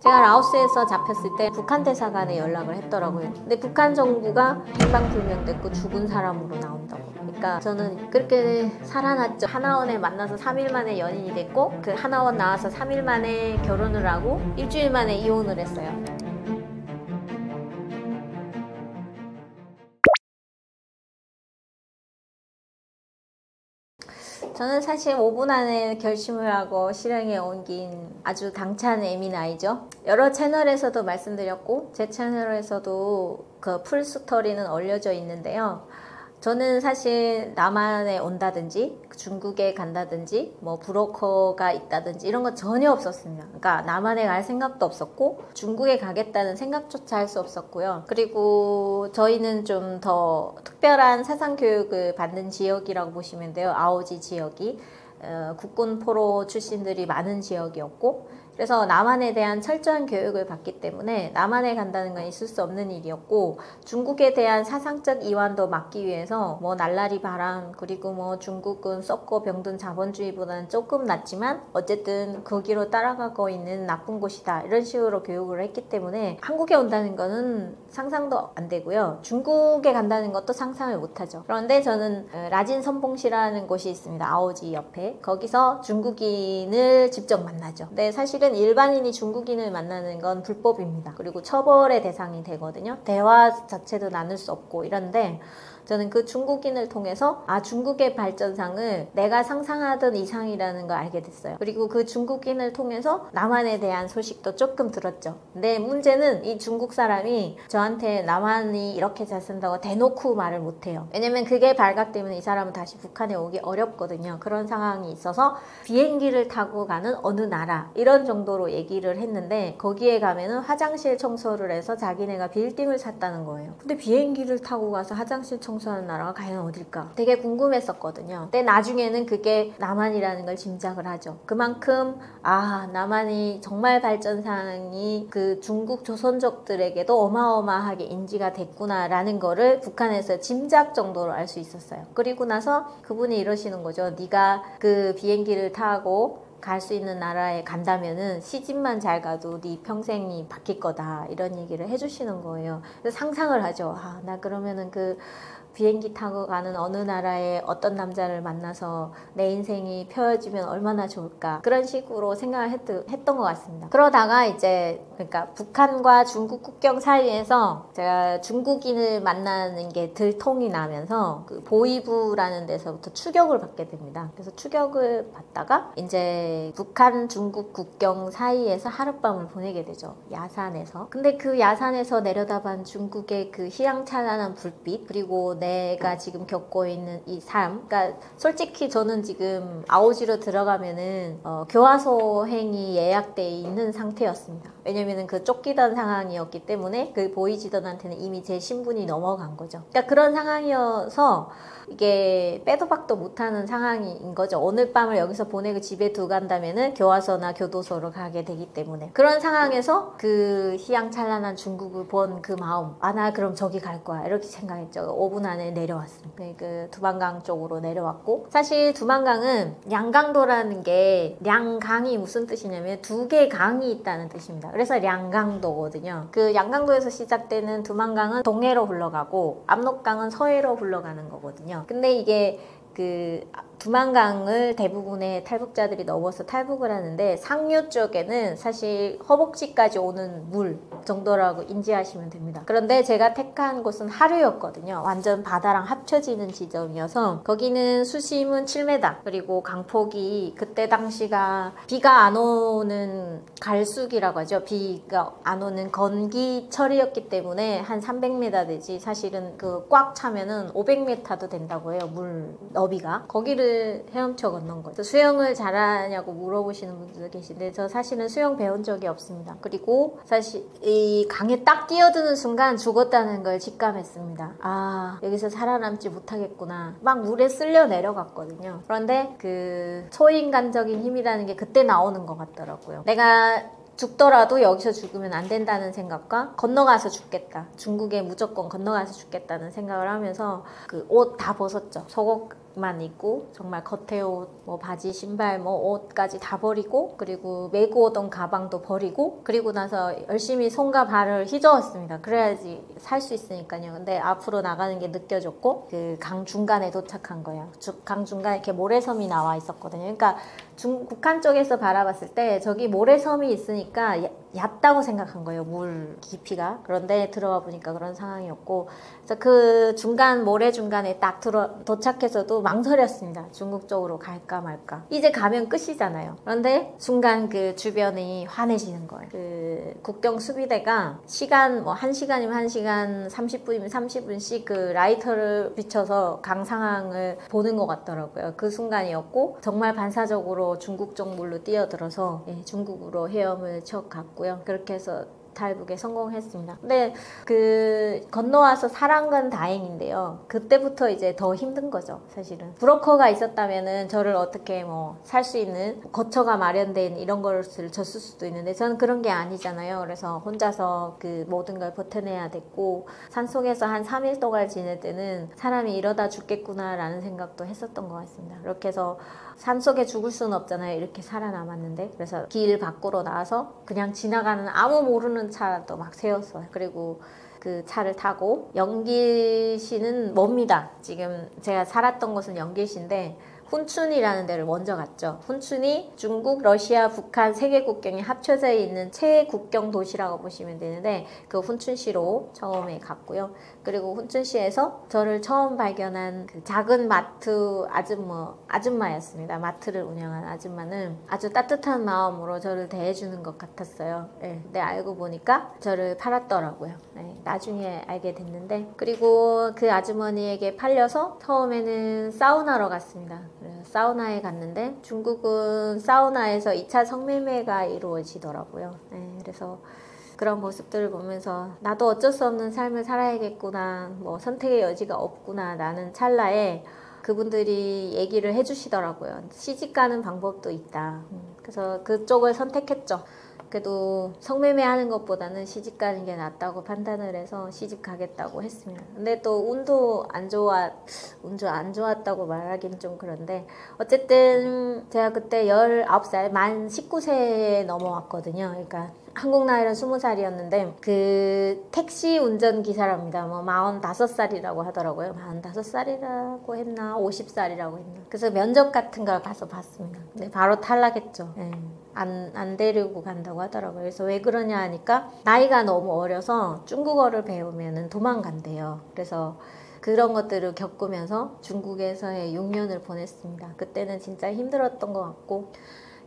제가 라오스에서 잡혔을 때 북한 대사관에 연락을 했더라고요. 근데 북한 정부가 행방불명됐고 죽은 사람으로 나온다고. 그러니까 저는 그렇게 살아났죠. 하나원에 만나서 3일 만에 연인이 됐고, 그 하나원 나와서 3일 만에 결혼을 하고 일주일 만에 이혼을 했어요. 저는 사실 5분 안에 결심을 하고 실행에 옮긴 아주 당찬 애미나이죠. 여러 채널에서도 말씀드렸고 제 채널에서도 그 풀스토리는 올려져 있는데요. 저는 사실 남한에 온다든지 중국에 간다든지 뭐 브로커가 있다든지 이런 거 전혀 없었습니다. 그러니까 남한에 갈 생각도 없었고 중국에 가겠다는 생각조차 할 수 없었고요. 그리고 저희는 좀 더 특별한 사상교육을 받는 지역이라고 보시면 돼요. 아오지 지역이 국군 포로 출신들이 많은 지역이었고, 그래서 남한에 대한 철저한 교육을 받기 때문에 남한에 간다는 건 있을 수 없는 일이었고, 중국에 대한 사상적 이완도 막기 위해서 뭐 날라리 바람, 그리고 뭐 중국은 썩고 병든 자본주의보다는 조금 낫지만 어쨌든 거기로 따라가고 있는 나쁜 곳이다, 이런 식으로 교육을 했기 때문에 한국에 온다는 거는 상상도 안 되고요. 중국에 간다는 것도 상상을 못하죠. 그런데 저는 라진 선봉시라는 곳이 있습니다. 아오지 옆에. 거기서 중국인을 직접 만나죠. 근데 사실은 일반인이 중국인을 만나는 건 불법입니다. 그리고 처벌의 대상이 되거든요. 대화 자체도 나눌 수 없고 이런데, 저는 그 중국인을 통해서 중국의 발전상을 내가 상상하던 이상이라는 걸 알게 됐어요. 그리고 그 중국인을 통해서 남한에 대한 소식도 조금 들었죠. 근데 문제는 이 중국 사람이 저한테 남한이 이렇게 잘 산다고 대놓고 말을 못해요. 왜냐면 그게 발각되면 이 사람은 다시 북한에 오기 어렵거든요. 그런 상황이 있어서 비행기를 타고 가는 어느 나라 이런 정도로 얘기를 했는데, 거기에 가면은 화장실 청소를 해서 자기네가 빌딩을 샀다는 거예요. 근데 비행기를 타고 가서 화장실 청소하는 나라가 과연 어딜까 되게 궁금했었거든요. 근데 나중에는 그게 남한이라는 걸 짐작을 하죠. 그만큼 남한이 정말 발전상이 그 중국 조선족들에게도 어마어마하게 인지가 됐구나 라는 거를 북한에서 짐작 정도로 알 수 있었어요. 그리고 나서 그분이 이러시는 거죠. 네가 그 비행기를 타고 갈 수 있는 나라에 간다면은 시집만 잘 가도 네 평생이 바뀔 거다, 이런 얘기를 해주시는 거예요. 그래서 상상을 하죠. 나 그러면은 그 비행기 타고 가는 어느 나라의 어떤 남자를 만나서 내 인생이 펴지면 얼마나 좋을까, 그런 식으로 생각을 했던 것 같습니다. 그러다가 이제 그러니까 북한과 중국 국경 사이에서 제가 중국인을 만나는 게 들통이 나면서 그 보이부라는 데서부터 추격을 받게 됩니다. 그래서 추격을 받다가 이제 북한 중국 국경 사이에서 하룻밤을 보내게 되죠. 야산에서. 근데 그 야산에서 내려다본 중국의 그 희양찬란한 불빛, 그리고 내가 지금 겪고 있는 이 삶, 그러니까 솔직히 저는 지금 아오지로 들어가면은 교화소행이 예약돼 있는 상태였습니다. 왜냐면은 그 쫓기던 상황이었기 때문에 그 보이지던한테는 이미 제 신분이 넘어간 거죠. 그러니까 그런 상황이어서 이게 빼도 박도 못하는 상황인 거죠. 오늘 밤을 여기서 보내고 집에 두고 간다면은 교화소나 교도소로 가게 되기 때문에. 그런 상황에서 그 희양찬란한 중국을 본 그 마음, 나 그럼 저기 갈 거야, 이렇게 생각했죠. 5분 안에 내려왔습니다. 그 두만강 쪽으로 내려왔고, 사실 두만강은 량강도라는 게, 량강이 무슨 뜻이냐면 두 개의 강이 있다는 뜻입니다. 그래서 량강도거든요. 그 량강도에서 시작되는 두만강은 동해로 흘러가고 압록강은 서해로 흘러가는 거거든요. 근데 이게 그 두만강을 대부분의 탈북자들이 넘어서 탈북을 하는데, 상류 쪽에는 사실 허벅지까지 오는 물 정도라고 인지하시면 됩니다. 그런데 제가 택한 곳은 하류였거든요. 완전 바다랑 합쳐지는 지점이어서 거기는 수심은 7m, 그리고 강폭이 그때 당시가 비가 안 오는 갈수기라고 하죠. 비가 안 오는 건기철이었기 때문에 한 300m 되지, 사실은 그 꽉 차면은 500m도 된다고 해요. 물 너비가. 거기를 헤엄쳐 건넌 거죠. 수영을 잘하냐고 물어보시는 분들도 계신데, 저 사실은 수영 배운 적이 없습니다. 그리고 사실 이 강에 딱 뛰어드는 순간 죽었다는 걸 직감했습니다. 여기서 살아남지 못하겠구나. 막 물에 쓸려 내려갔거든요. 그런데 그 초인간적인 힘이라는 게 그때 나오는 것 같더라고요. 내가 죽더라도 여기서 죽으면 안 된다는 생각과 건너가서 죽겠다, 중국에 무조건 건너가서 죽겠다는 생각을 하면서 그 옷 다 벗었죠. 속옷 옷만 입고 정말 겉에 옷, 뭐 바지, 신발, 뭐 옷까지 다 버리고 그리고 메고 오던 가방도 버리고 그리고 나서 열심히 손과 발을 휘저었습니다. 그래야지 살 수 있으니까요. 근데 앞으로 나가는 게 느껴졌고 그 강 중간에 도착한 거예요. 강 중간에 이렇게 모래섬이 나와 있었거든요. 그러니까 북한 쪽에서 바라봤을 때 저기 모래섬이 있으니까 얕다고 생각한 거예요. 물 깊이가. 그런데 들어와 보니까 그런 상황이었고 그래서 그 중간 모래 중간에 딱 도착해서도 망설였습니다. 중국 쪽으로 갈까 말까. 이제 가면 끝이잖아요. 그런데 순간 그 주변이 환해지는 거예요. 그 국경 수비대가 시간 뭐 1시간이면 1시간 30분이면 30분씩 그 라이터를 비춰서 강 상황을 보는 것 같더라고요. 그 순간이었고 정말 반사적으로 중국 쪽 물로 뛰어들어서 중국으로 헤엄을 쳐 갔고요. 그렇게 해서 탈북에 성공했습니다. 근데 그 건너와서 살한 건 다행인데요. 그때부터 이제 더 힘든 거죠, 사실은. 브로커가 있었다면은 저를 어떻게 뭐 살 수 있는 거처가 마련된 이런 것을 줬을 수도 있는데 저는 그런 게 아니잖아요. 그래서 혼자서 그 모든 걸 버텨내야 됐고 산속에서 한 3일 동안 지낼 때는 사람이 이러다 죽겠구나라는 생각도 했었던 것 같습니다. 그렇게 해서 산속에 죽을 수는 없잖아요. 이렇게 살아남았는데. 그래서 길 밖으로 나와서 그냥 지나가는 아무 모르는 차도 막 세웠어요. 그리고 그 차를 타고 영길시는 멉니다. 지금 제가 살았던 곳은 영길시인데 훈춘이라는 데를 먼저 갔죠. 훈춘이 중국, 러시아, 북한 세 개 국경이 합쳐져 있는 최국경 도시라고 보시면 되는데 그 훈춘시로 처음에 갔고요. 그리고 훈춘시에서 저를 처음 발견한 그 작은 마트 아줌마였습니다. 마트를 운영한 아줌마는 아주 따뜻한 마음으로 저를 대해주는 것 같았어요. 네, 근데 알고 보니까 저를 팔았더라고요. 네, 나중에 알게 됐는데 그리고 그 아주머니에게 팔려서 처음에는 사우나로 갔습니다. 사우나에 갔는데 중국은 사우나에서 2차 성매매가 이루어지더라고요. 네, 그래서 그런 모습들을 보면서 나도 어쩔 수 없는 삶을 살아야겠구나, 뭐 선택의 여지가 없구나 라는 찰나에 그분들이 얘기를 해주시더라고요. 시집가는 방법도 있다. 그래서 그쪽을 선택했죠. 그래도 성매매 하는 것보다는 시집 가는 게 낫다고 판단을 해서 시집 가겠다고 했습니다. 근데 또 운도 안 좋았다고 말하기는 좀 그런데 어쨌든 제가 그때 19살, 만 19세에 넘어왔거든요. 그러니까 한국 나이로 20살이었는데 그 택시 운전기사랍니다. 뭐 45살이라고 하더라고요. 45살이라고 했나 50살이라고 했나. 그래서 면접 같은 걸 가서 봤습니다. 근데 바로 탈락했죠. 네. 안 데리고 간다고 하더라고요. 그래서 왜 그러냐 하니까 나이가 너무 어려서 중국어를 배우면 도망간대요. 그래서 그런 것들을 겪으면서 중국에서의 6년을 보냈습니다. 그때는 진짜 힘들었던 것 같고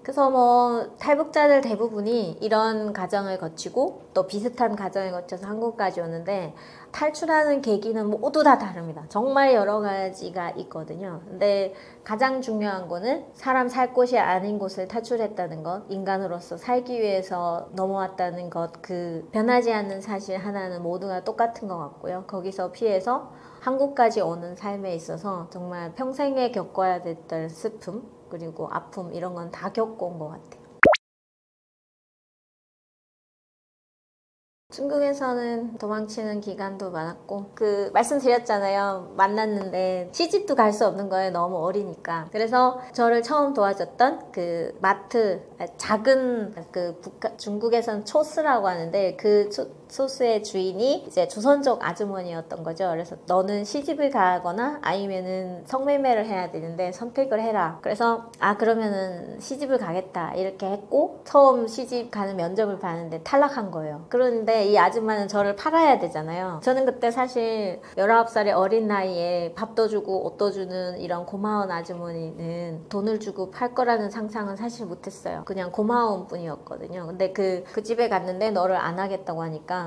그래서 뭐 탈북자들 대부분이 이런 과정을 거치고 또 비슷한 과정을 거쳐서 한국까지 오는데 탈출하는 계기는 모두 다 다릅니다. 정말 여러 가지가 있거든요. 근데 가장 중요한 거는 사람 살 곳이 아닌 곳을 탈출했다는 것, 인간으로서 살기 위해서 넘어왔다는 것, 그 변하지 않는 사실 하나는 모두가 똑같은 것 같고요. 거기서 피해서 한국까지 오는 삶에 있어서 정말 평생에 겪어야 됐던 슬픔 그리고 아픔 이런 건 다 겪어온 것 같아요. 중국에서는 도망치는 기간도 많았고 그 말씀드렸잖아요. 만났는데 시집도 갈 수 없는 거예요. 너무 어리니까. 그래서 저를 처음 도와줬던 그 마트 작은 그 중국에서는 초스라고 하는데 그 소스의 주인이 이제 조선족 아주머니였던 거죠. 그래서 너는 시집을 가거나 아니면은 성매매를 해야 되는데 선택을 해라. 그래서 그러면은 시집을 가겠다 이렇게 했고 처음 시집 가는 면접을 봤는데 탈락한 거예요. 그런데 이 아줌마는 저를 팔아야 되잖아요. 저는 그때 사실 19살의 어린 나이에 밥도 주고 옷도 주는 이런 고마운 아주머니는 돈을 주고 팔 거라는 상상은 사실 못했어요. 그냥 고마운 뿐이었거든요. 근데 그 집에 갔는데 너를 안 하겠다고 하니까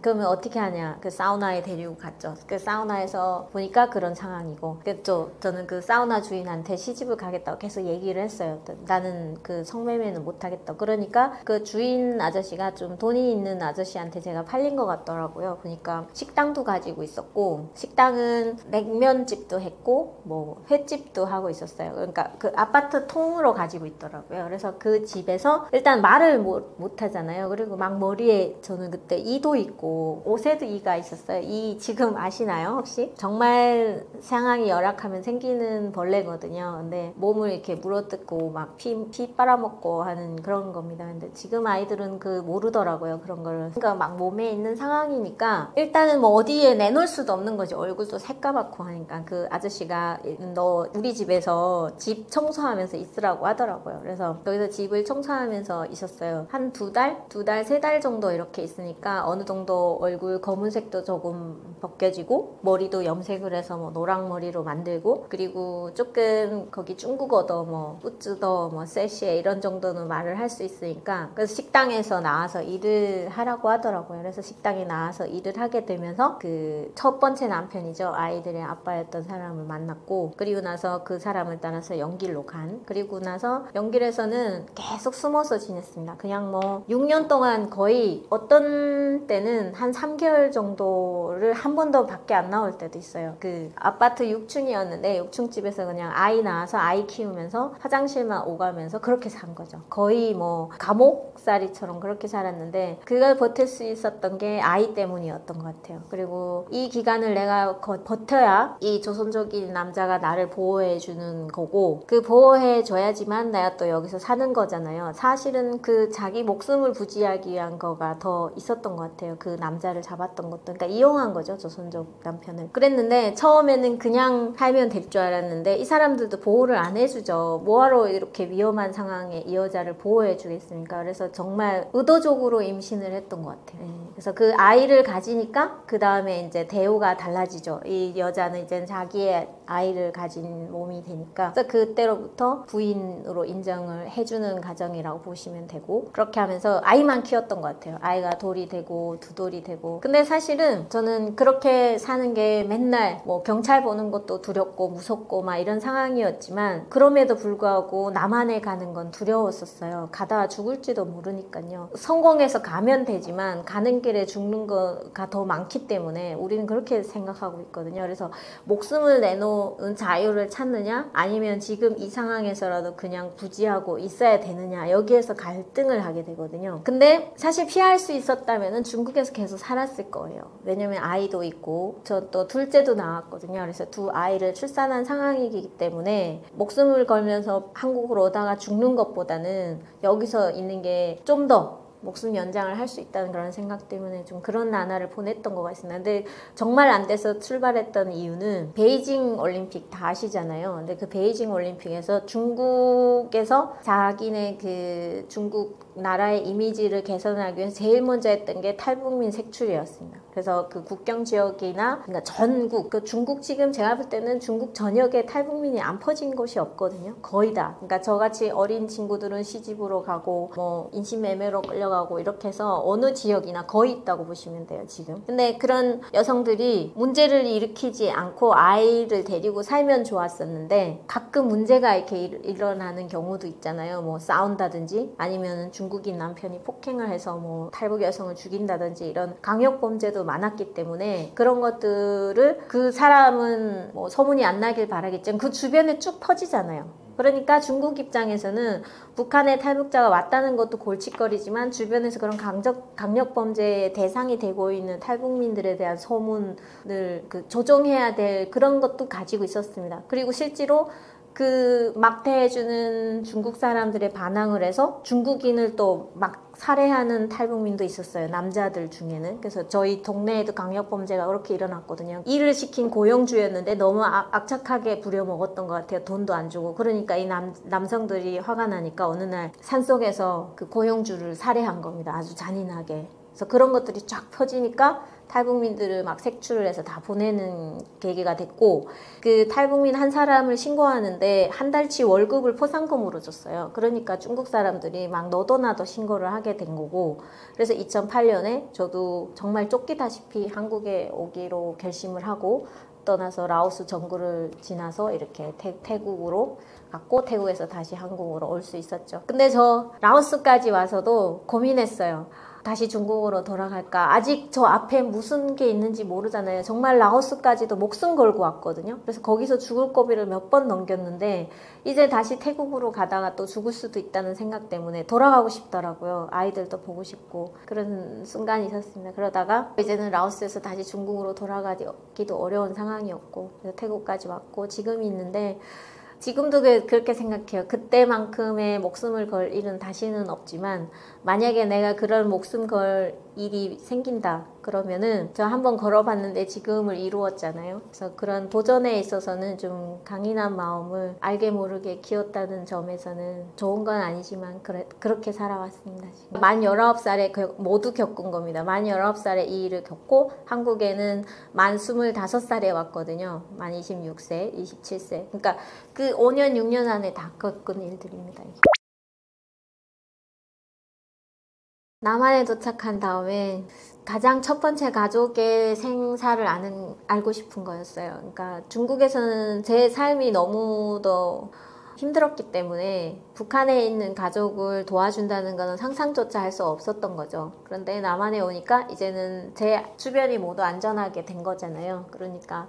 그러면 어떻게 하냐. 그 사우나에 데리고 갔죠. 그 사우나에서 보니까 그런 상황이고 그랬죠. 저는 그 사우나 주인한테 시집을 가겠다고 계속 얘기를 했어요. 나는 그 성매매는 못하겠다. 그러니까 그 주인 아저씨가 좀 돈이 있는 아저씨한테 제가 팔린 것 같더라고요. 보니까 식당도 가지고 있었고 식당은 냉면집도 했고 뭐 횟집도 하고 있었어요. 그러니까 그 아파트 통으로 가지고 있더라고요. 그래서 그 집에서 일단 말을 못 하잖아요. 그리고 막 머리에 저는 그때 이도 있고 옷에도 이가 있었어요. 이 지금 아시나요 혹시? 정말 상황이 열악하면 생기는 벌레거든요. 근데 몸을 이렇게 물어뜯고 막 피 빨아먹고 하는 그런 겁니다. 근데 지금 아이들은 그 모르더라고요 그런 거를. 그러니까 막 몸에 있는 상황이니까 일단은 뭐 어디에 내놓을 수도 없는 거지. 얼굴도 새까맣고 하니까. 그 아저씨가 너 우리 집에서 집 청소하면서 있으라고 하더라고요. 그래서 여기서 집을 청소하면서 있었어요. 한 두 달, 세 달 정도 이렇게 있으니까 어느 정도 얼굴 검은색도 조금 벗겨지고 머리도 염색을 해서 뭐 노랑머리로 만들고, 그리고 조금 거기 중국어도 뭐 뿌쯔더 뭐 세시에 이런 정도는 말을 할 수 있으니까, 그래서 식당에서 나와서 일을 하라고 하더라고요. 그래서 식당에 나와서 일을 하게 되면서 그 첫 번째 남편이죠, 아이들의 아빠였던 사람을 만났고, 그리고 나서 그 사람을 따라서 연길로 간, 그리고 나서 연길에서는 계속 숨어서 지냈습니다. 그냥 뭐 6년 동안 거의 어떤 때는 한 3개월 정도를 한 번도 밖에 안 나올 때도 있어요. 그 아파트 6층이었는데 6층집에서 그냥 아이 낳아서 아이 키우면서 화장실만 오가면서 그렇게 산 거죠. 거의 뭐 감옥살이처럼 그렇게 살았는데, 그걸 버틸 수 있었던 게 아이 때문이었던 것 같아요. 그리고 이 기간을 내가 버텨야 이 조선족인 남자가 나를 보호해주는 거고, 그 보호해줘야지만 내가 또 여기서 사는 거잖아요. 사실은 그 자기 목숨을 부지하기 위한 거가 더 있었던 것 같아요. 그 남자를 잡았던 것도. 그러니까 이용한 거죠, 조선족 남편을. 그랬는데 처음에는 그냥 살면 될 줄 알았는데 이 사람들도 보호를 안 해주죠. 뭐하러 이렇게 위험한 상황에 이 여자를 보호해 주겠습니까? 그래서 정말 의도적으로 임신을 했던 것 같아요. 그래서 그 아이를 가지니까 그 다음에 이제 대우가 달라지죠. 이 여자는 이제 자기의 아이를 가진 몸이 되니까. 그래서 그때로부터 부인으로 인정을 해주는 가정이라고 보시면 되고, 그렇게 하면서 아이만 키웠던 것 같아요. 아이가 돌이 되고 두 돌이 되고. 근데 사실은 저는 그렇게 사는 게 맨날 뭐 경찰 보는 것도 두렵고 무섭고 막 이런 상황이었지만, 그럼에도 불구하고 남한에 가는 건 두려웠었어요. 가다가 죽을지도 모르니까요. 성공해서 가면 되지만 가는 길에 죽는 거가 더 많기 때문에 우리는 그렇게 생각하고 있거든요. 그래서 목숨을 내놓은 자유를 찾느냐, 아니면 지금 이 상황에서라도 그냥 부지하고 있어야 되느냐, 여기에서 갈등을 하게 되거든요. 근데 사실 피할 수 있었다면 중국에서 계속 살았을 거예요. 왜냐면 아이도 있고 저 또 둘째도 나왔거든요. 그래서 두 아이를 출산한 상황이기 때문에 목숨을 걸면서 한국으로 오다가 죽는 것보다는 여기서 있는 게 좀 더 목숨 연장을 할 수 있다는 그런 생각 때문에 좀 그런 나날을 보냈던 것 같습니다. 근데 정말 안 돼서 출발했던 이유는 베이징 올림픽 다 아시잖아요. 근데 그 베이징 올림픽에서 중국에서 자기네 그 중국 나라의 이미지를 개선하기 위해서 제일 먼저 했던 게 탈북민 색출이었습니다. 그래서 그 국경 지역이나 그러니까 전국, 그 중국 지금 제가 볼 때는 중국 전역에 탈북민이 안 퍼진 곳이 없거든요. 거의 다. 그러니까 저같이 어린 친구들은 시집으로 가고 뭐 인신매매로 끌려가고 이렇게 해서 어느 지역이나 거의 있다고 보시면 돼요, 지금. 근데 그런 여성들이 문제를 일으키지 않고 아이를 데리고 살면 좋았었는데, 가끔 문제가 이렇게 일어나는 경우도 있잖아요. 뭐 싸운다든지 아니면 중국인 남편이 폭행을 해서 뭐 탈북 여성을 죽인다든지 이런 강력 범죄도 많았기 때문에, 그런 것들을 그 사람은 뭐 소문이 안 나길 바라겠지만 그 주변에 쭉 퍼지잖아요. 그러니까 중국 입장에서는 북한의 탈북자가 왔다는 것도 골칫거리지만, 주변에서 그런 강력 범죄의 대상이 되고 있는 탈북민들에 대한 소문을 조정해야 될 그런 것도 가지고 있었습니다. 그리고 실제로 그 막대해주는 중국 사람들의 반항을 해서 중국인을 또 막 살해하는 탈북민도 있었어요, 남자들 중에는. 그래서 저희 동네에도 강력범죄가 그렇게 일어났거든요. 일을 시킨 고용주였는데 너무 악착하게 부려먹었던 것 같아요. 돈도 안 주고. 그러니까 이 남성들이 화가 나니까 어느 날 산속에서 그 고용주를 살해한 겁니다, 아주 잔인하게. 그래서 그런 것들이 쫙 펴지니까 탈북민들을 막 색출을 해서 다 보내는 계기가 됐고, 그 탈북민 한 사람을 신고하는데 한 달치 월급을 포상금으로 줬어요. 그러니까 중국 사람들이 막 너도 나도 신고를 하게 된 거고, 그래서 2008년에 저도 정말 쫓기다시피 한국에 오기로 결심을 하고 떠나서 라오스 정글을 지나서 이렇게 태국으로 갔고, 태국에서 다시 한국으로 올 수 있었죠. 근데 저 라오스까지 와서도 고민했어요. 다시 중국으로 돌아갈까? 아직 저 앞에 무슨 게 있는지 모르잖아요. 정말 라오스까지도 목숨 걸고 왔거든요. 그래서 거기서 죽을 고비를 몇 번 넘겼는데 이제 다시 태국으로 가다가 또 죽을 수도 있다는 생각 때문에 돌아가고 싶더라고요. 아이들도 보고 싶고 그런 순간이 있었습니다. 그러다가 이제는 라오스에서 다시 중국으로 돌아가기도 어려운 상황이었고 그래서 태국까지 왔고 지금이 있는데 지금도 그렇게 생각해요. 그때만큼의 목숨을 걸 일은 다시는 없지만 만약에 내가 그런 목숨 걸 일이 생긴다 그러면은 저 한번 걸어봤는데 지금을 이루었잖아요. 그래서 그런 도전에 있어서는 좀 강인한 마음을 알게 모르게 키웠다는 점에서는 좋은 건 아니지만 그렇게 살아왔습니다. 지금 만 19살에 모두 겪은 겁니다. 만 19살에 이 일을 겪고 한국에는 만 25살에 왔거든요. 만 26세, 27세. 그러니까 그 5년, 6년 안에 다 겪은 일들입니다. 남한에 도착한 다음에 가장 첫 번째 가족의 생사를 알고 싶은 거였어요. 그러니까 중국에서는 제 삶이 너무도 힘들었기 때문에 북한에 있는 가족을 도와준다는 것은 상상조차 할 수 없었던 거죠. 그런데 남한에 오니까 이제는 제 주변이 모두 안전하게 된 거잖아요. 그러니까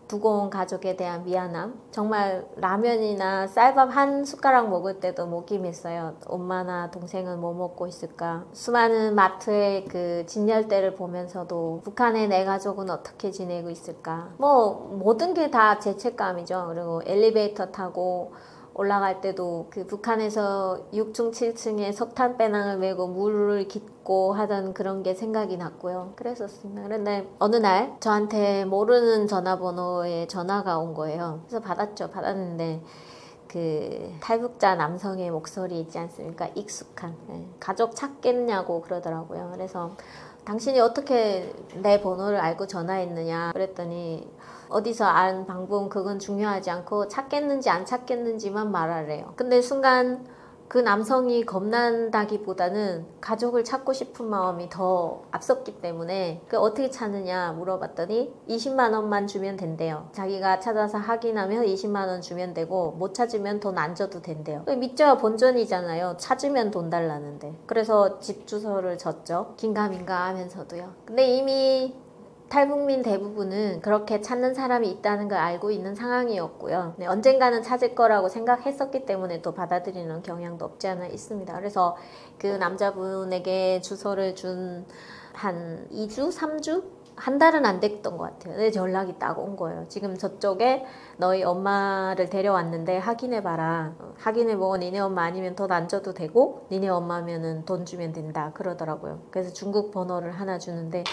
두고 온 가족에 대한 미안함. 정말 라면이나 쌀밥 한 숟가락 먹을 때도 목이 맸어요. 엄마나 동생은 뭐 먹고 있을까. 수많은 마트의 그 진열대를 보면서도 북한의 내 가족은 어떻게 지내고 있을까. 뭐 모든 게 다 죄책감이죠. 그리고 엘리베이터 타고 올라갈 때도 그 북한에서 6층, 7층에 석탄 배낭을 메고 물을 깃고 하던 그런 게 생각이 났고요. 그랬었습니다. 그런데 어느 날 저한테 모르는 전화번호에 전화가 온 거예요. 그래서 받았는데 그 탈북자 남성의 목소리 있지 않습니까? 익숙한. 가족 찾겠냐고 그러더라고요. 그래서 당신이 어떻게 내 번호를 알고 전화했느냐 그랬더니 어디서 안 방법 그건 중요하지 않고 찾겠는지 안 찾겠는지만 말하래요. 근데 순간 그 남성이 겁난다기보다는 가족을 찾고 싶은 마음이 더 앞섰기 때문에 그 어떻게 찾느냐 물어봤더니 20만 원만 주면 된대요. 자기가 찾아서 확인하면 20만 원 주면 되고 못 찾으면 돈 안 줘도 된대요. 믿져야 본전이잖아요. 찾으면 돈 달라는데. 그래서 집 주소를 줬죠. 긴가민가 하면서도요. 근데 이미 탈북민 대부분은 그렇게 찾는 사람이 있다는 걸 알고 있는 상황이었고요. 네, 언젠가는 찾을 거라고 생각했었기 때문에 또 받아들이는 경향도 없지 않아 있습니다. 그래서 그 남자분에게 주소를 준 한 2주? 3주? 한 달은 안 됐던 것 같아요. 근데 연락이 딱 온 거예요. 지금 저쪽에 너희 엄마를 데려왔는데 확인해봐라. 확인해보고 니네 엄마 아니면 돈 안 줘도 되고 니네 엄마면은 돈 주면 된다 그러더라고요. 그래서 중국 번호를 하나 주는데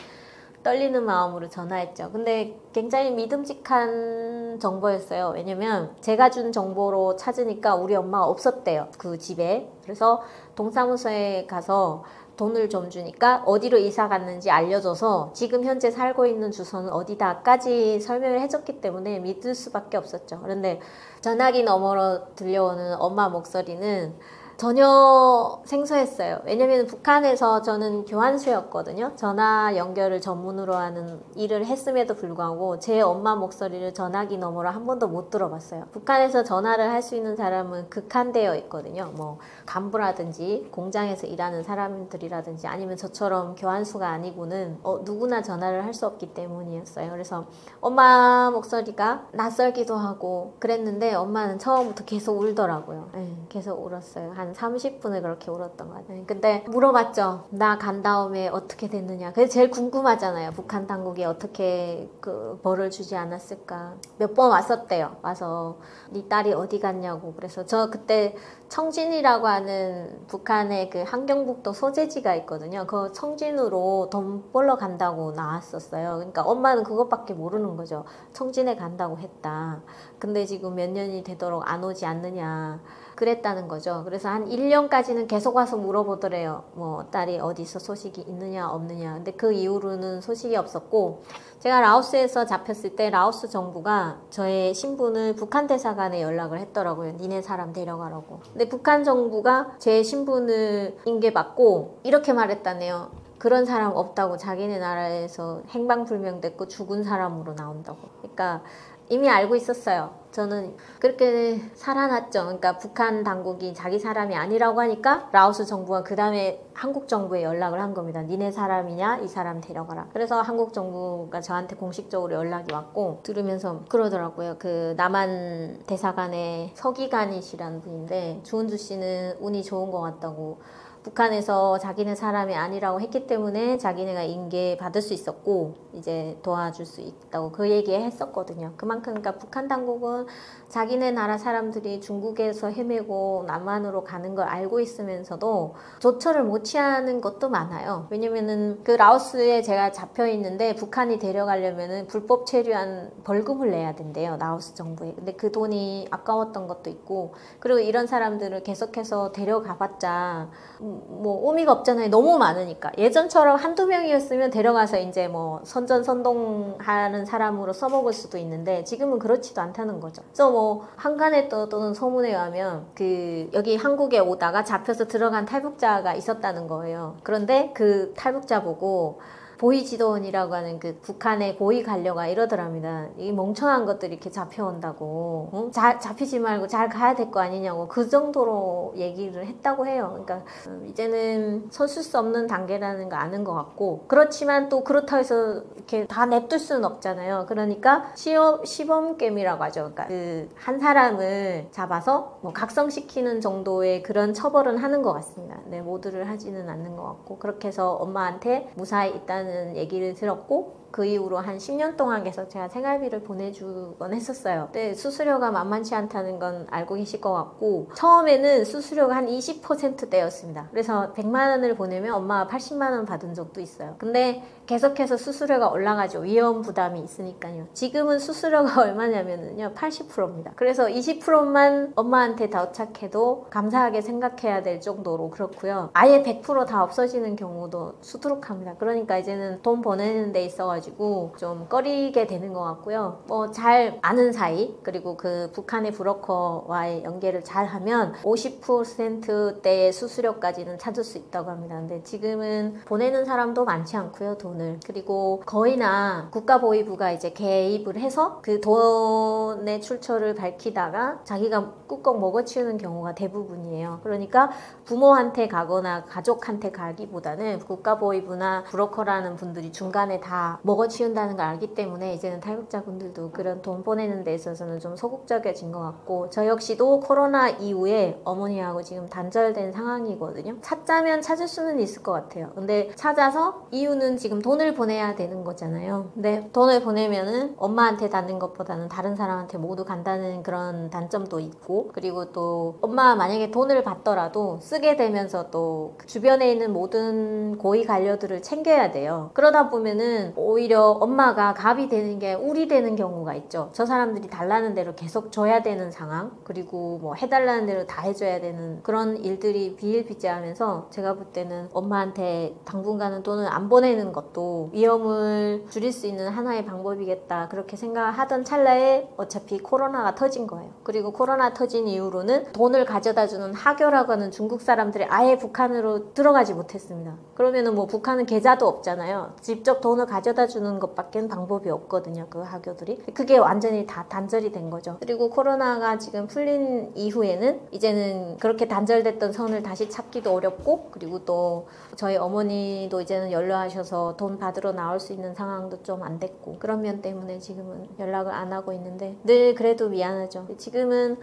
떨리는 마음으로 전화했죠. 근데 굉장히 믿음직한 정보였어요. 왜냐면 제가 준 정보로 찾으니까 우리 엄마가 없었대요. 그 집에. 그래서 동사무소에 가서 돈을 좀 주니까 어디로 이사 갔는지 알려줘서 지금 현재 살고 있는 주소는 어디다까지 설명을 해줬기 때문에 믿을 수밖에 없었죠. 그런데 전화기 너머로 들려오는 엄마 목소리는 전혀 생소했어요. 왜냐면 북한에서 저는 교환수였거든요. 전화 연결을 전문으로 하는 일을 했음에도 불구하고 제 엄마 목소리를 전화기 너머로 한 번도 못 들어봤어요. 북한에서 전화를 할 수 있는 사람은 극한되어 있거든요. 뭐 간부라든지 공장에서 일하는 사람들이라든지 아니면 저처럼 교환수가 아니고는 누구나 전화를 할 수 없기 때문이었어요. 그래서 엄마 목소리가 낯설기도 하고 그랬는데 엄마는 처음부터 계속 울더라고요. 계속 울었어요. 한 30분을 그렇게 울었던 것 같아요. 근데 물어봤죠. 나 간 다음에 어떻게 됐느냐. 그게 제일 궁금하잖아요. 북한 당국이 어떻게 그 벌을 주지 않았을까. 몇 번 왔었대요. 와서 네 딸이 어디 갔냐고. 그래서 저 그때 청진이라고 하는 북한의 그 함경북도 소재지가 있거든요. 그 청진으로 돈 벌러 간다고 나왔었어요. 그러니까 엄마는 그것밖에 모르는 거죠. 청진에 간다고 했다. 근데 지금 몇 년이 되도록 안 오지 않느냐. 그랬다는 거죠. 그래서 한 1년까지는 계속 와서 물어보더래요. 뭐 딸이 어디서 소식이 있느냐 없느냐. 근데 그 이후로는 소식이 없었고 제가 라오스에서 잡혔을 때 라오스 정부가 저의 신분을 북한 대사관에 연락을 했더라고요. 니네 사람 데려가라고. 근데 북한 정부가 제 신분을 인계받고 이렇게 말했다네요. 그런 사람 없다고. 자기네 나라에서 행방불명됐고 죽은 사람으로 나온다고. 그러니까 이미 알고 있었어요. 저는 그렇게 살아났죠. 그러니까 북한 당국이 자기 사람이 아니라고 하니까 라오스 정부가 그 다음에 한국 정부에 연락을 한 겁니다. 니네 사람이냐? 이 사람 데려가라. 그래서 한국 정부가 저한테 공식적으로 연락이 왔고 들으면서 그러더라고요. 그 남한 대사관의 서기관이시라는 분인데 주은주 씨는 운이 좋은 것 같다고. 북한에서 자기네 사람이 아니라고 했기 때문에 자기네가 인계 받을 수 있었고 이제 도와줄 수 있다고 그 얘기 했었거든요. 그만큼 그러니까 북한 당국은 자기네 나라 사람들이 중국에서 헤매고 남한으로 가는 걸 알고 있으면서도 조처를 못 취하는 것도 많아요. 왜냐면은 그 라오스에 제가 잡혀 있는데 북한이 데려가려면은 불법 체류한 벌금을 내야 된대요. 라오스 정부에. 근데 그 돈이 아까웠던 것도 있고 그리고 이런 사람들을 계속해서 데려가봤자 뭐 의미가 없잖아요. 너무 많으니까. 예전처럼 한두 명이었으면 데려가서 이제 뭐 선전선동하는 사람으로 써먹을 수도 있는데 지금은 그렇지도 않다는 거죠. 그래서 뭐 한간에 떠도는 소문에 의하면 그 여기 한국에 오다가 잡혀서 들어간 탈북자가 있었다는 거예요. 그런데 그 탈북자 보고 보이지도원이라고 하는 그 북한의 고위 관료가 이러더랍니다. 이 멍청한 것들이 이렇게 잡혀온다고. 응? 잡히지 말고 잘 가야 될 거 아니냐고 그 정도로 얘기를 했다고 해요. 그러니까 이제는 서술 수 없는 단계라는 거 아는 것 같고 그렇지만 또 그렇다고 해서 이렇게 다 냅둘 수는 없잖아요. 그러니까 시범겜이라고 하죠. 그러니까 그 한 사람을 잡아서 뭐 각성시키는 정도의 그런 처벌은 하는 것 같습니다. 네, 모두를 하지는 않는 것 같고 그렇게 해서 엄마한테 무사히 있다는 얘기를 들었고 그 이후로 한 10년 동안 계속 제가 생활비를 보내주곤 했었어요. 근데 수수료가 만만치 않다는 건 알고 계실 것 같고 처음에는 수수료가 한 20%대였습니다. 그래서 100만 원을 보내면 엄마가 80만 원 받은 적도 있어요. 근데 계속해서 수수료가 올라가죠. 위험 부담이 있으니까요. 지금은 수수료가 얼마냐면요 80%입니다. 그래서 20%만 엄마한테 도착해도 감사하게 생각해야 될 정도로 그렇고요. 아예 100% 다 없어지는 경우도 수두룩합니다. 그러니까 이제는 돈 보내는 데 있어가지고 좀 꺼리게 되는 것 같고요. 뭐 잘 아는 사이 그리고 그 북한의 브로커와의 연계를 잘 하면 50%대의 수수료까지는 찾을 수 있다고 합니다. 근데 지금은 보내는 사람도 많지 않고요. 돈을. 그리고 거의나 국가보위부가 이제 개입을 해서 그 돈의 출처를 밝히다가 자기가 꾹꾹 먹어치우는 경우가 대부분이에요. 그러니까 부모한테 가거나 가족한테 가기보다는 국가보위부나 브로커라는 분들이 중간에 다 먹어치운다는 걸 알기 때문에 이제는 탈북자분들도 그런 돈 보내는 데 있어서는 좀 소극적이어진 것 같고 저 역시도 코로나 이후에 어머니하고 지금 단절된 상황이거든요. 찾자면 찾을 수는 있을 것 같아요. 근데 찾아서 이유는 지금 돈을 보내야 되는 거잖아요. 근데 돈을 보내면은 엄마한테 닿는 것보다는 다른 사람한테 모두 간다는 그런 단점도 있고 그리고 또 엄마가 만약에 돈을 받더라도 쓰게 되면서 또 주변에 있는 모든 고위 관료들을 챙겨야 돼요. 그러다 보면은 오히려 엄마가 갑이 되는 게 울이 되는 경우가 있죠. 저 사람들이 달라는 대로 계속 줘야 되는 상황 그리고 뭐 해달라는 대로 다 해줘야 되는 그런 일들이 비일비재하면서 제가 볼 때는 엄마한테 당분간은 돈을 안 보내는 것도 위험을 줄일 수 있는 하나의 방법이겠다 그렇게 생각하던 찰나에 어차피 코로나가 터진 거예요. 그리고 코로나 터진 이후로는 돈을 가져다주는 하교라고 하는 중국 사람들이 아예 북한으로 들어가지 못했습니다. 그러면은 뭐 북한은 계좌도 없잖아요. 직접 돈을 가져다 주는 것밖에 방법이 없거든요. 그 하교들이. 그게 완전히 다 단절이 된 거죠. 그리고 코로나가 지금 풀린 이후에는 이제는 그렇게 단절됐던 선을 다시 찾기도 어렵고 그리고 또 저희 어머니도 이제는 연로하셔서 돈 받으러 나올 수 있는 상황도 좀 안 됐고 그런 면 때문에 지금은 연락을 안 하고 있는데 늘 그래도 미안하죠. 지금은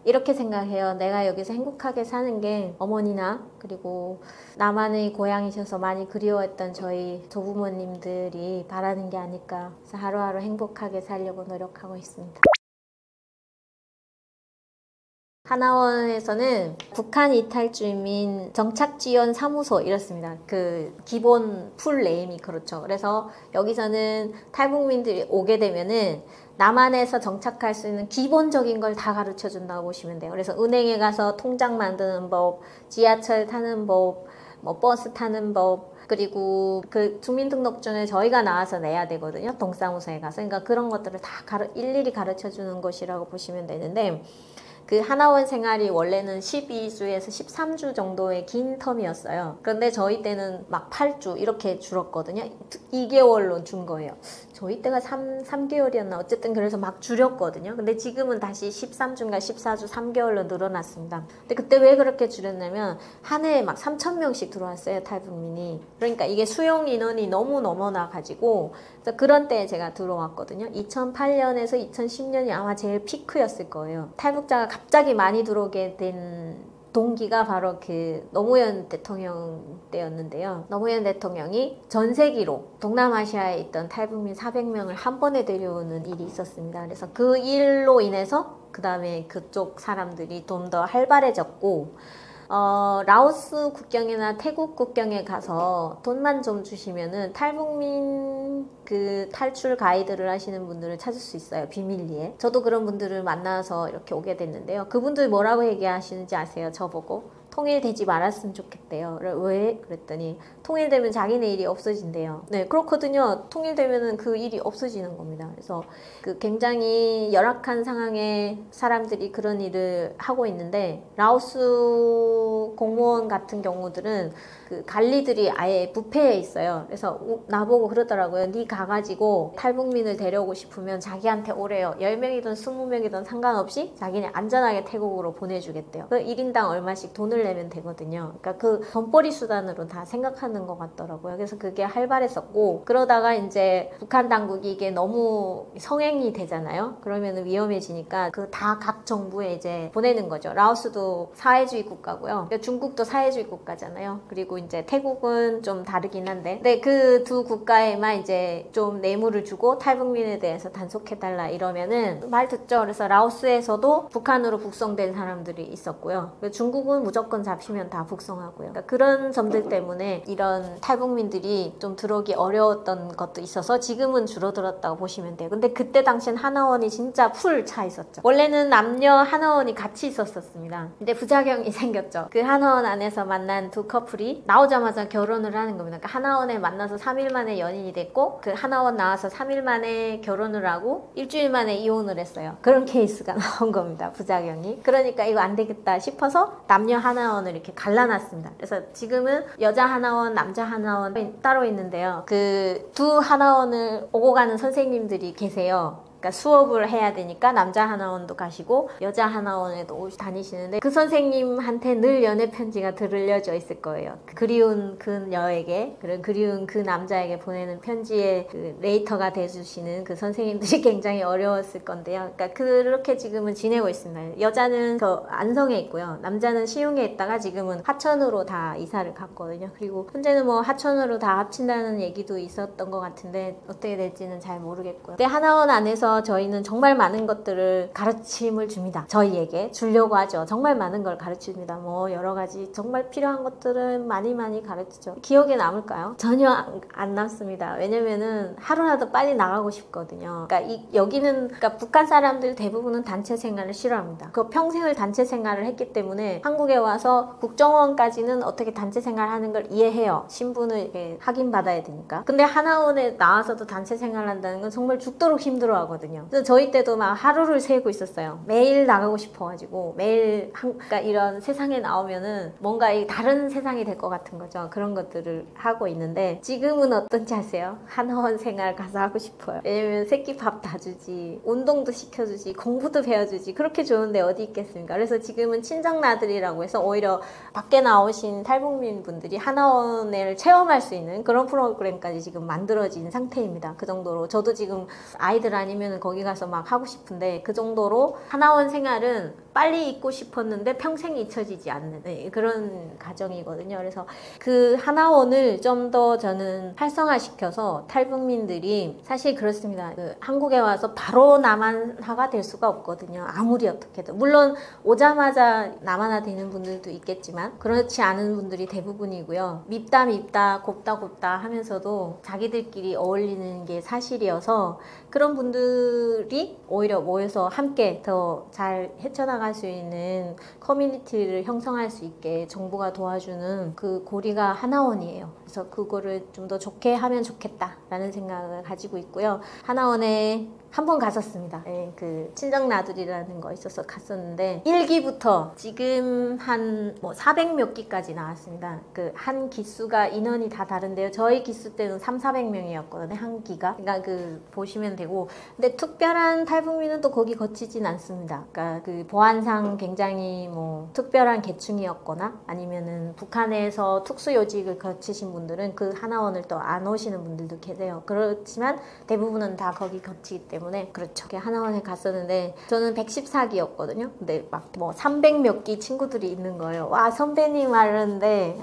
이렇게 생각해요. 내가 여기서 행복하게 사는 게 어머니나 그리고 나만의 고향이셔서 많이 그리워했던 저희 조부모님들이 바라는 게 아닐까. 그래서 하루하루 행복하게 살려고 노력하고 있습니다. 하나원에서는 북한 이탈 주민 정착지원 사무소 이렇습니다. 그 기본 풀 네임이 그렇죠. 그래서 여기서는 탈북민들이 오게 되면은 남한에서 정착할 수 있는 기본적인 걸 다 가르쳐 준다고 보시면 돼요. 그래서 은행에 가서 통장 만드는 법, 지하철 타는 법, 뭐 버스 타는 법, 그리고 그 주민등록증을 저희가 나와서 내야 되거든요. 동사무소에 가서. 그러니까 그런 것들을 다 일일이 가르쳐 주는 것이라고 보시면 되는데 그 하나원 생활이 원래는 12주에서 13주 정도의 긴 텀이었어요. 그런데 저희 때는 막 8주 이렇게 줄었거든요. 2개월로 준 거예요. 저희 때가 3개월이었나 어쨌든 그래서 막 줄였거든요. 근데 지금은 다시 13주인가 14주 3개월로 늘어났습니다. 근데 그때 왜 그렇게 줄였냐면 한 해에 막 3,000명씩 들어왔어요, 탈북민이. 그러니까 이게 수용 인원이 너무 넘어나 가지고 그래서 그런 때에 제가 들어왔거든요. 2008년에서 2010년이 아마 제일 피크였을 거예요. 탈북자가 갑자기 많이 들어오게 된 동기가 바로 그 노무현 대통령 때였는데요. 노무현 대통령이 전 세계로 동남아시아에 있던 탈북민 400명을 한 번에 데려오는 일이 있었습니다. 그래서 그 일로 인해서 그 다음에 그쪽 사람들이 좀 더 활발해졌고 라오스 국경이나 태국 국경에 가서 돈만 좀 주시면은 탈북민 그 탈출 가이드를 하시는 분들을 찾을 수 있어요. 비밀리에. 저도 그런 분들을 만나서 이렇게 오게 됐는데요. 그분들 뭐라고 얘기하시는지 아세요? 저보고 통일되지 말았으면 좋겠대요. 왜? 그랬더니 통일되면 자기네 일이 없어진대요. 네, 그렇거든요. 통일되면은 그 일이 없어지는 겁니다. 그래서 그 굉장히 열악한 상황에 사람들이 그런 일을 하고 있는데 라오스 공무원 같은 경우들은 그 관리들이 아예 부패해 있어요. 그래서 나보고 그러더라고요. 네 가가지고 탈북민을 데려오고 싶으면 자기한테 오래요. 10명이든 20명이든 상관없이 자기네 안전하게 태국으로 보내주겠대요. 그 1인당 얼마씩 돈을 내면 되거든요. 그러니까 그 돈벌이 수단으로 다 생각하는 것 같더라고요. 그래서 그게 활발했었고 그러다가 이제 북한 당국이 이게 너무 성행이 되잖아요. 그러면 위험해지니까 그 다 각 정부에 이제 보내는 거죠. 라오스도 사회주의 국가고요. 중국도 사회주의 국가잖아요. 그리고 이제 태국은 좀 다르긴 한데 근데 그 두 국가에만 이제 좀 뇌물을 주고 탈북민에 대해서 단속해달라 이러면은 말 듣죠. 그래서 라오스에서도 북한으로 북송된 사람들이 있었고요. 중국은 무조건 잡히면 다 북송하고요. 그러니까 그런 점들 때문에 이런 탈북민들이 좀 들어오기 어려웠던 것도 있어서 지금은 줄어들었다고 보시면 돼요. 근데 그때 당시엔 하나원이 진짜 풀 차 있었죠. 원래는 남녀 하나원이 같이 있었습니다. 근데 부작용이 생겼죠. 그 하나원 안에서 만난 두 커플이 나오자마자 결혼을 하는 겁니다. 그러니까 하나원에 만나서 3일 만에 연인이 됐고 그 하나원 나와서 3일 만에 결혼을 하고 일주일 만에 이혼을 했어요. 그런 케이스가 나온 겁니다. 부작용이. 그러니까 이거 안 되겠다 싶어서 남녀 하나원을 이렇게 갈라놨습니다. 그래서 지금은 여자 하나원, 남자 하나원 따로 있는데요. 그 두 하나원을 오고 가는 선생님들이 계세요. 그러니까 수업을 해야 되니까 남자 하나원도 가시고 여자 하나원에도 다니시는데 그 선생님한테 늘 연애 편지가 들려져 있을 거예요. 그리운 그녀에게 그리운 그 남자에게 보내는 편지의 그 레이터가 돼주시는 그 선생님들이 굉장히 어려웠을 건데요. 그러니까 그렇게 지금은 지내고 있습니다. 여자는 그 안성에 있고요. 남자는 시흥에 있다가 지금은 하천으로 다 이사를 갔거든요. 그리고 현재는 뭐 하천으로 다 합친다는 얘기도 있었던 것 같은데 어떻게 될지는 잘 모르겠고요. 근데 하나원 안에서 저희는 정말 많은 것들을 가르침을 줍니다. 저희에게 주려고 하죠. 정말 많은 걸 가르칩니다. 뭐 여러 가지 정말 필요한 것들은 많이 가르치죠. 기억에 남을까요? 전혀 안 남습니다. 왜냐면은 하루라도 빨리 나가고 싶거든요. 그러니까 여기는 그러니까 북한 사람들 대부분은 단체 생활을 싫어합니다. 그 평생을 단체 생활을 했기 때문에 한국에 와서 국정원까지는 어떻게 단체 생활하는 걸 이해해요. 신분을 이렇게 확인받아야 되니까. 근데 하나원에 나와서도 단체 생활한다는 건 정말 죽도록 힘들어하거든요. 그래서 저희 때도 막 하루를 세고 있었어요. 매일 나가고 싶어가지고 매일 그러니까 이런 세상에 나오면은 뭔가 다른 세상이 될 것 같은 거죠. 그런 것들을 하고 있는데 지금은 어떤지 아세요? 하나원 생활 가서 하고 싶어요. 왜냐면 새끼 밥 다 주지, 운동도 시켜주지, 공부도 배워주지. 그렇게 좋은데 어디 있겠습니까? 그래서 지금은 친정나들이라고 해서 오히려 밖에 나오신 탈북민 분들이 하나원을 체험할 수 있는 그런 프로그램까지 지금 만들어진 상태입니다. 그 정도로 저도 지금 아이들 아니면 거기 가서 막 하고 싶은데 그 정도로 하나원 생활은 빨리 있고 싶었는데 평생 잊혀지지 않는 그런 가정이거든요. 그래서 그 하나원을 좀 더 저는 활성화시켜서 탈북민들이 사실 그렇습니다. 그 한국에 와서 바로 남한화가 될 수가 없거든요. 아무리 어떻게도. 물론 오자마자 남한화 되는 분들도 있겠지만 그렇지 않은 분들이 대부분이고요. 밉다 곱다 하면서도 자기들끼리 어울리는 게 사실이어서 그런 분들이 오히려 모여서 함께 더 잘 헤쳐나갈 수 있는 커뮤니티를 형성할 수 있게 정부가 도와주는 그 고리가 하나원이에요. 그래서 그거를 좀 더 좋게 하면 좋겠다라는 생각을 가지고 있고요. 하나원에 한 번 갔었습니다. 예, 그 친정 나들이라는 거 있어서 갔었는데 1기부터 지금 한 뭐 400 몇 기까지 나왔습니다. 그 한 기수가 인원이 다 다른데요. 저희 기수 때는 300~400명이었거든요. 한 기가. 그러니까 그 보시면 되고, 근데 특별한 탈북민은 또 거기 거치진 않습니다. 그러니까 그 보안상 굉장히 뭐 특별한 계층이었거나 아니면은 북한에서 특수요직을 거치신 분들은 그 하나원을 또 안 오시는 분들도 계세요. 그렇지만 대부분은 다 거기 거치기 때문에 그렇죠. 하나원에 갔었는데 저는 114기였거든요. 근데 막 뭐 300 몇 기 친구들이 있는 거예요. 와, 선배님 하는데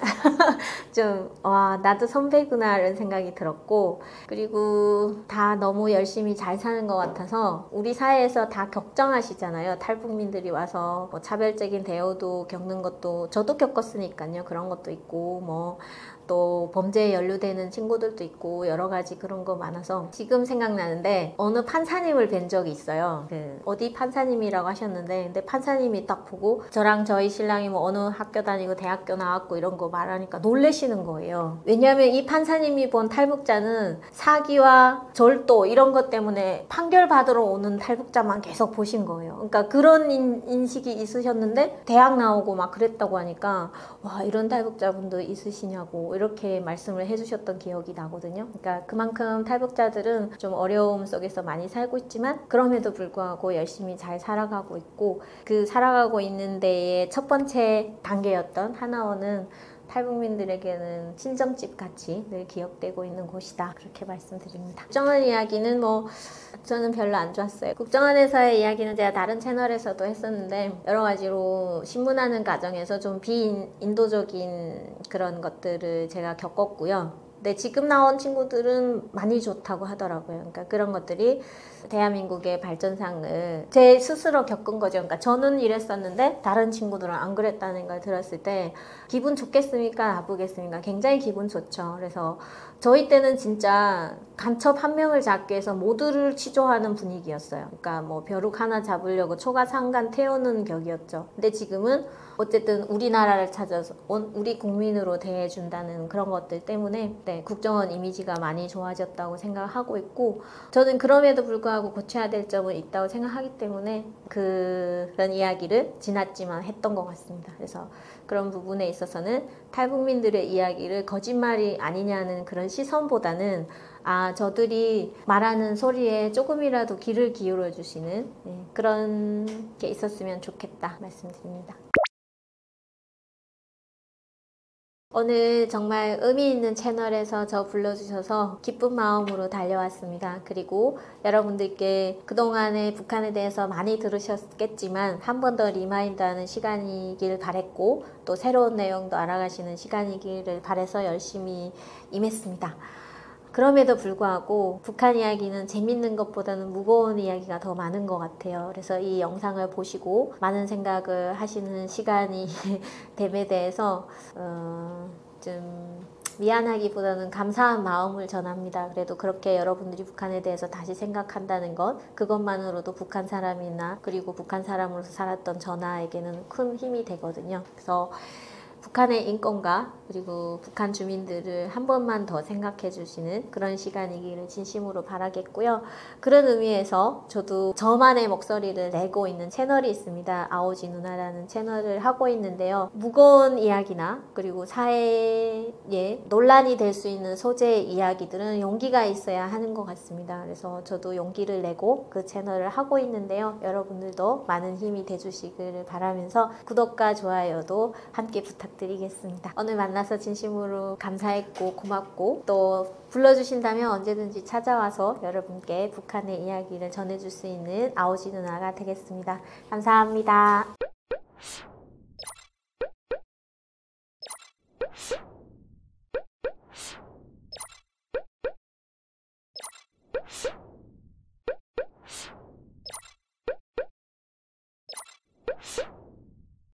좀 와, 나도 선배구나 이런 생각이 들었고, 그리고 다 너무 열심히 잘 사는 것 같아서 우리 사회에서 다 걱정하시잖아요. 탈북민들이 와서 뭐 차별적인 대우도 겪는 것도 저도 겪었으니까요. 그런 것도 있고 뭐 또 범죄에 연루되는 친구들도 있고 여러 가지 그런 거 많아서 지금 생각나는데 어느 판사님을 뵌 적이 있어요. 그 어디 판사님이라고 하셨는데, 근데 판사님이 딱 보고 저랑 저희 신랑이 뭐 어느 학교 다니고 대학교 나왔고 이런 거 말하니까 놀래시는 거예요. 왜냐하면 이 판사님이 본 탈북자는 사기와 절도 이런 것 때문에 판결 받으러 오는 탈북자만 계속 보신 거예요. 그러니까 그런 인식이 있으셨는데 대학 나오고 막 그랬다고 하니까 와, 이런 탈북자분도 있으시냐고 이렇게 말씀을 해주셨던 기억이 나거든요. 그러니까 그만큼 탈북자들은 좀 어려움 속에서 많이 살고 있지만 그럼에도 불구하고 열심히 잘 살아가고 있고, 그 살아가고 있는 데의 첫 번째 단계였던 하나원은 탈북민들에게는 친정집 같이 늘 기억되고 있는 곳이다. 그렇게 말씀드립니다. 국정원 이야기는 뭐 저는 별로 안 좋았어요. 국정원에서의 이야기는 제가 다른 채널에서도 했었는데 여러 가지로 신문하는 과정에서 좀 비인도적인 그런 것들을 제가 겪었고요. 근데 지금 나온 친구들은 많이 좋다고 하더라고요. 그러니까 그런 것들이 대한민국의 발전상을 제 스스로 겪은 거죠. 그러니까 저는 이랬었는데 다른 친구들은 안 그랬다는 걸 들었을 때 기분 좋겠습니까? 나쁘겠습니까? 굉장히 기분 좋죠. 그래서 저희 때는 진짜 간첩 한 명을 잡기 위해서 모두를 치조하는 분위기였어요. 그러니까 뭐 벼룩 하나 잡으려고 초가상간 태우는 격이었죠. 근데 지금은 어쨌든 우리나라를 찾아서 온 우리 국민으로 대해준다는 그런 것들 때문에 네, 국정원 이미지가 많이 좋아졌다고 생각하고 있고, 저는 그럼에도 불구하고 고쳐야 될 점은 있다고 생각하기 때문에 그런 이야기를 지났지만 했던 것 같습니다. 그래서 그런 부분에 있어서는 탈북민들의 이야기를 거짓말이 아니냐는 그런 시선보다는 아, 저들이 말하는 소리에 조금이라도 귀를 기울여 주시는 그런 게 있었으면 좋겠다 말씀드립니다. 오늘 정말 의미 있는 채널에서 저 불러주셔서 기쁜 마음으로 달려왔습니다. 그리고 여러분들께 그동안에 북한에 대해서 많이 들으셨겠지만 한 번 더 리마인드하는 시간이길 바랬고, 또 새로운 내용도 알아가시는 시간이기를 바라서 열심히 임했습니다. 그럼에도 불구하고 북한 이야기는 재밌는 것보다는 무거운 이야기가 더 많은 것 같아요. 그래서 이 영상을 보시고 많은 생각을 하시는 시간이 됨에 대해서 좀 미안하기보다는 감사한 마음을 전합니다. 그래도 그렇게 여러분들이 북한에 대해서 다시 생각한다는 것, 그것만으로도 북한 사람이나 그리고 북한 사람으로서 살았던 저나에게는 큰 힘이 되거든요. 그래서 북한의 인권과 그리고 북한 주민들을 한 번만 더 생각해 주시는 그런 시간이기를 진심으로 바라겠고요. 그런 의미에서 저도 저만의 목소리를 내고 있는 채널이 있습니다. 아오지 누나라는 채널을 하고 있는데요. 무거운 이야기나 그리고 사회에 논란이 될 수 있는 소재의 이야기들은 용기가 있어야 하는 것 같습니다. 그래서 저도 용기를 내고 그 채널을 하고 있는데요. 여러분들도 많은 힘이 돼주시기를 바라면서 구독과 좋아요도 함께 부탁드리겠습니다. 오늘 만나서 진심으로 감사했고 고맙고, 또 불러주신다면 언제든지 찾아와서 여러분께 북한의 이야기를 전해줄 수 있는 아오지 누나가 되겠습니다. 감사합니다.